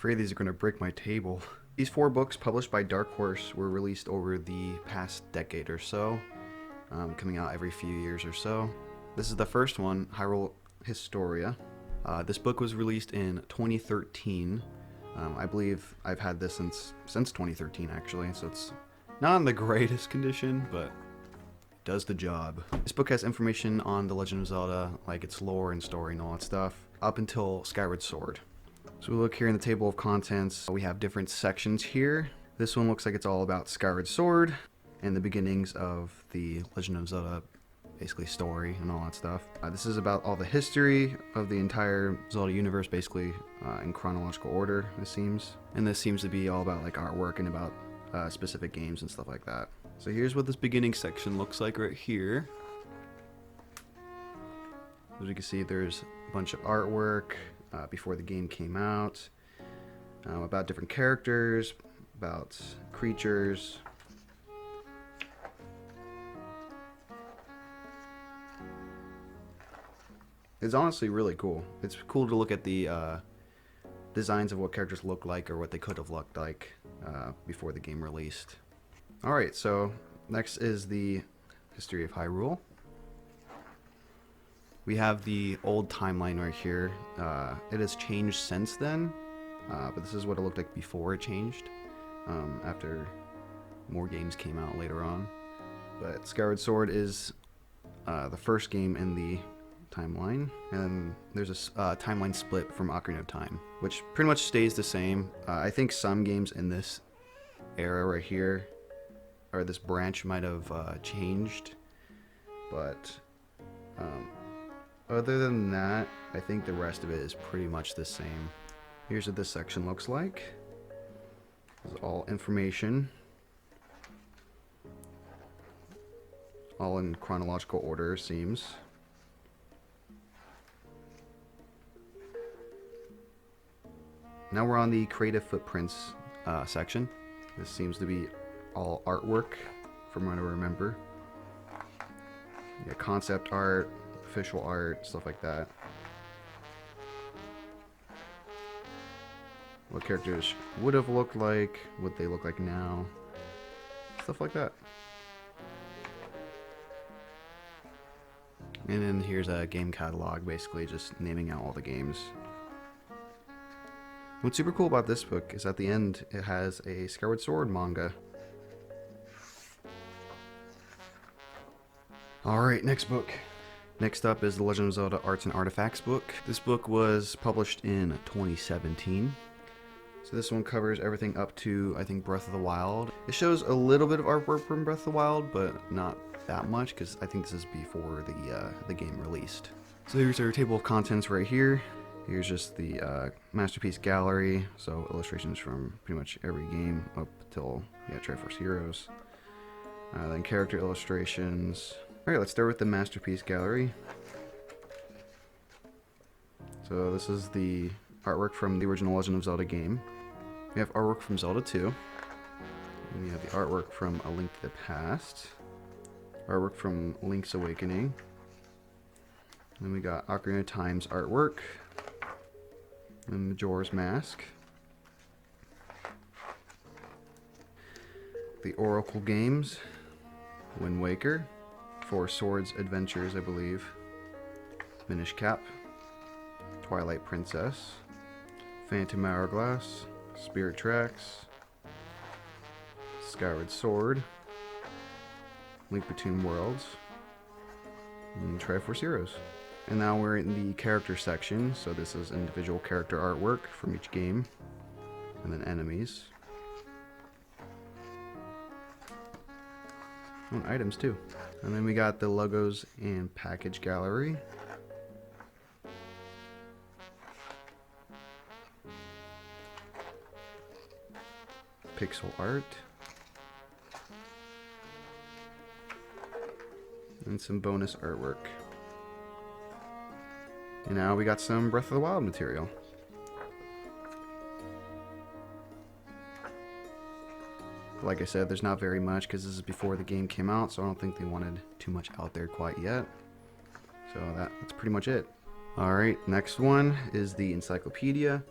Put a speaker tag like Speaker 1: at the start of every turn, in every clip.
Speaker 1: afraid these are going to break my table. These 4 books published by Dark Horse were released over the past decade or so, coming out every few years or so. This is the first one, Hyrule Historia. This book was released in 2013. I believe I've had this since 2013 actually, so it's not in the greatest condition, but it does the job. This book has information on The Legend of Zelda, like its lore and story and all that stuff, up until Skyward Sword. So we look here in the table of contents, we have different sections here. This one looks like it's all about Skyward Sword and the beginnings of the Legend of Zelda, basically story and all that stuff. This is about all the history of the entire Zelda universe, basically in chronological order, this seems. And this seems to be all about like artwork and about specific games and stuff like that. So here's what this beginning section looks like right here. As you can see, there's a bunch of artwork before the game came out, about different characters, about creatures. It's honestly really cool. It's cool to look at the designs of what characters look like or what they could have looked like before the game released. Alright, so next is the history of Hyrule. We have the old timeline right here. It has changed since then, but this is what it looked like before it changed, after more games came out later on. But Skyward Sword is the first game in the timeline, and there's a timeline split from Ocarina of Time, which pretty much stays the same. I think some games in this era right here, or this branch, might have changed, but other than that, I think the rest of it is pretty much the same. Here's what this section looks like. This is all information, all in chronological order, it seems. Now we're on the creative footprints section. This seems to be all artwork from what I remember. Yeah, concept art, official art, stuff like that. What characters would have looked like, what they look like now, stuff like that. And then here's a game catalog, basically just naming out all the games. What's super cool about this book is at the end it has a Skyward Sword manga. Alright, next book. Next up is The Legend of Zelda Arts and Artifacts book. This book was published in 2017. So this one covers everything up to, I think, Breath of the Wild. It shows a little bit of artwork from Breath of the Wild, but not that much, because I think this is before the game released. So here's our table of contents right here. Here's just the Masterpiece Gallery, so illustrations from pretty much every game up till, yeah, Triforce Heroes. Then character illustrations. Alright, let's start with the Masterpiece Gallery. So this is the artwork from the original Legend of Zelda game. We have artwork from Zelda 2. And we have the artwork from A Link to the Past. Artwork from Link's Awakening. Then we got Ocarina of Time's artwork. And Majora's Mask. The Oracle games. Wind Waker. Four Swords Adventures, I believe. Minish Cap. Twilight Princess. Phantom Hourglass. Spirit Tracks. Skyward Sword. Link Between Worlds. And Triforce Heroes. And now we're in the character section, so this is individual character artwork from each game. And then enemies. Oh, and items too. And then we got the logos and package gallery. Pixel art. And some bonus artwork. And now we got some Breath of the Wild material. Like I said, there's not very much because this is before the game came out, so I don't think they wanted too much out there quite yet. So that's pretty much it. Alright, next one is the Encyclopedia.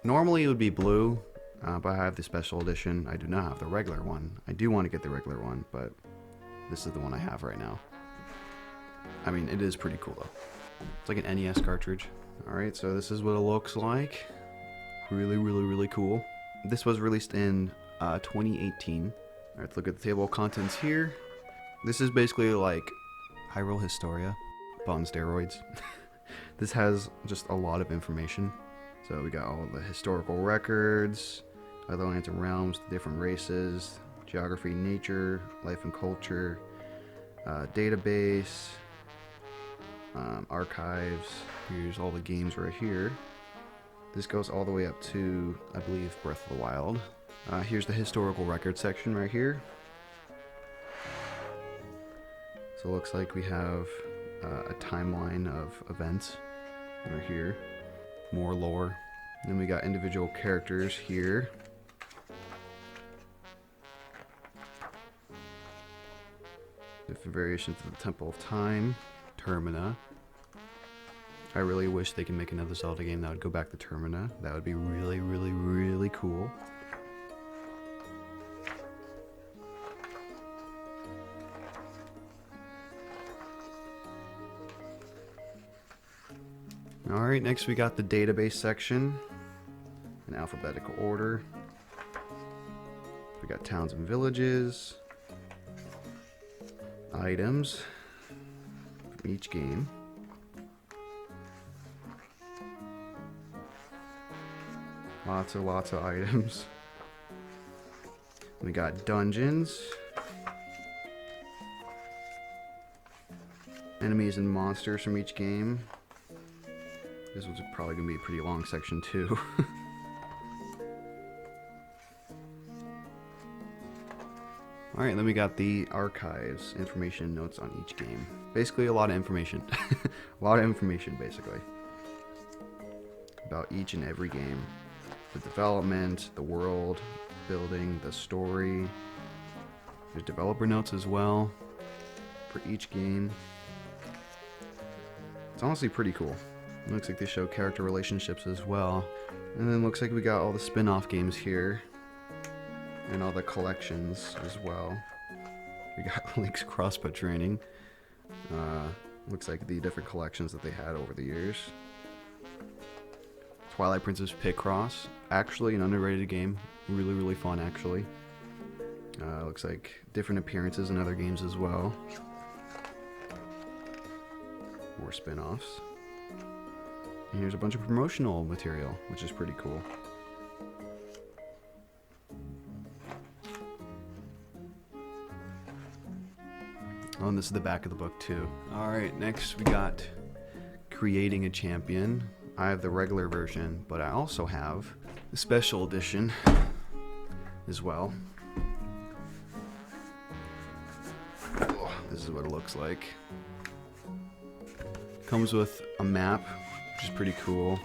Speaker 1: Normally it would be blue, but I have the special edition. I do not have the regular one. I do want to get the regular one, but this is the one I have right now. I mean, it is pretty cool though. It's like an NES cartridge. Alright, so this is what it looks like. Really, really, really cool. This was released in 2018. Alright, let's look at the table of contents here. This is basically like Hyrule Historia, but on steroids. This has just a lot of information. So we got all the historical records, other lands and realms, the different races, geography, nature, life and culture, database, archives. Here's all the games right here. This goes all the way up to, I believe, Breath of the Wild. Here's the historical record section right here. So it looks like we have a timeline of events right here. More lore. Then we got individual characters here. Different variations of the Temple of Time. Termina. I really wish they could make another Zelda game that would go back to Termina. That would be really, really, really cool. Alright, next we got the database section in alphabetical order. We got towns and villages, items from each game. Lots of items. We got dungeons, enemies and monsters from each game. This was probably going to be a pretty long section too. Alright, then we got the archives, information and notes on each game. Basically a lot of information. A lot of information basically. About each and every game. The development, the world, building, the story. There's developer notes as well for each game. It's honestly pretty cool. It looks like they show character relationships as well. And then looks like we got all the spin-off games here. And all the collections as well. We got Link's crossbow training. Looks like the different collections that they had over the years. Twilight Princess Picross. Actually an underrated game. Really, really fun actually. Looks like different appearances in other games as well. More spin-offs. And here's a bunch of promotional material, which is pretty cool. Oh, and this is the back of the book too. Alright, next we got Creating a Champion. I have the regular version, but I also have the special edition as well. Oh, this is what it looks like. Comes with a map, which is pretty cool.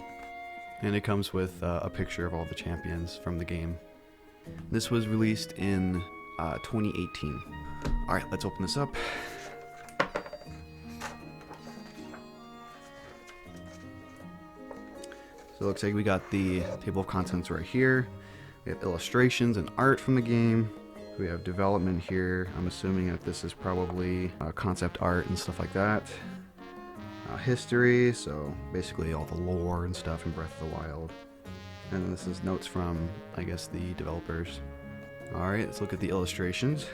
Speaker 1: And it comes with a picture of all the champions from the game. This was released in 2018. Alright, let's open this up. So it looks like we got the table of contents right here. We have illustrations and art from the game. We have development here. I'm assuming that this is probably concept art and stuff like that. History, so basically all the lore and stuff in Breath of the Wild. And this is notes from, I guess, the developers. Alright, let's look at the illustrations.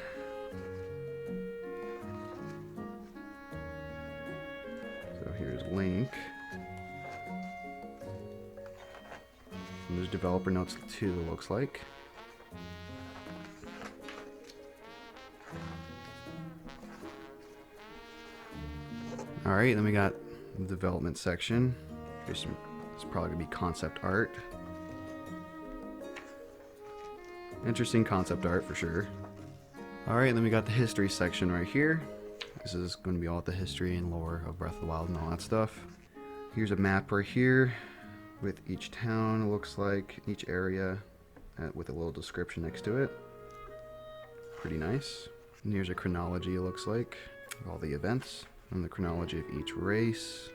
Speaker 1: So here's Link. And there's developer notes too, it looks like. Alright, then we got the development section. Here's some, it's probably going to be concept art. Interesting concept art for sure. Alright, then we got the history section right here. This is going to be all the history and lore of Breath of the Wild and all that stuff. Here's a map right here with each town, it looks like, each area with a little description next to it. Pretty nice. And here's a chronology, it looks like, of all the events. And the chronology of each race.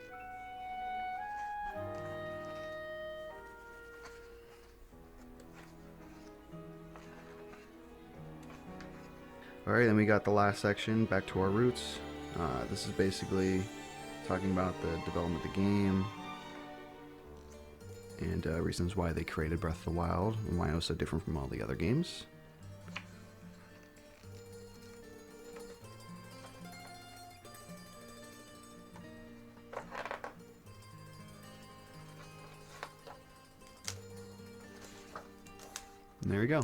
Speaker 1: Alright, then we got the last section, Back to Our Roots. This is basically talking about the development of the game and reasons why they created Breath of the Wild and why it was so different from all the other games. And there we go.